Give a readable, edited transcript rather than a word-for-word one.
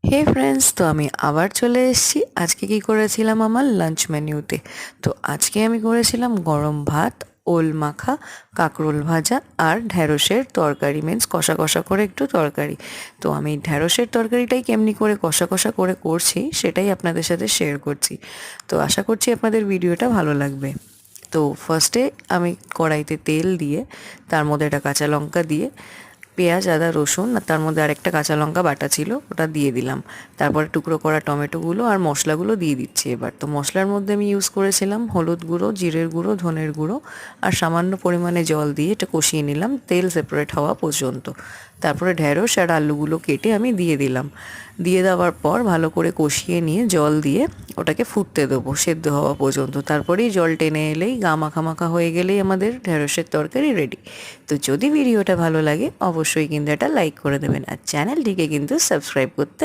হে friends, তো আমি আবার চলে এসেছি। আজকে কি করেছিলাম আমার লাঞ্চ মেনুতে। তো আজকে আমি করেছিলাম গরম ভাত, ওল মাখা, কাঁকরোল ভাজা আর ঢ্যাঁড়সের তরকারি, মিন্স কষা কষা করে একটু তরকারি। তো আমি ঢ্যাঁড়সের তরকারিটাই কেমনি করে কষা কষা করে করছি সেটাই আপনাদের সাথে শেয়ার করছি। তো আশা করছি আপনাদের ভিডিওটা ভালো লাগবে। তো ফার্স্টে আমি কড়াইতে তেল দিয়ে তার মধ্যে একটা কাঁচা লঙ্কা দিয়ে পেঁয়াজ, আদা, রসুন আর তার মধ্যে আরেকটা কাঁচা লঙ্কা বাটা ছিল ওটা দিয়ে দিলাম। তারপরে টুকরো করা টমেটোগুলো আর মশলাগুলো দিয়ে দিচ্ছি এবার। তো মশলার মধ্যে আমি ইউজ করেছিলাম হলুদ গুঁড়ো, জিরের গুঁড়ো, ধনের গুঁড়ো আর সামান্য পরিমাণে জল দিয়ে এটা কষিয়ে নিলাম তেল সেপারেট হওয়া পর্যন্ত। তারপরে ঢ্যাঁড়স আর আলুগুলো কেটে আমি দিয়ে দিলাম। দিয়ে দেওয়ার পর ভালো করে কষিয়ে নিয়ে জল দিয়ে ওটাকে ফুটতে দেবো সেদ্ধ হওয়া পর্যন্ত। তারপরেই জল টেনে এলেই গা মাখা মাখা হয়ে গেলেই আমাদের ঢ্যাঁড়সের তরকারি রেডি। তো যদি ভিডিওটা ভালো লাগে অবশ্যই কিন্তু একটা লাইক করে দেবেন আর চ্যানেলটিকে কিন্তু সাবস্ক্রাইব করতে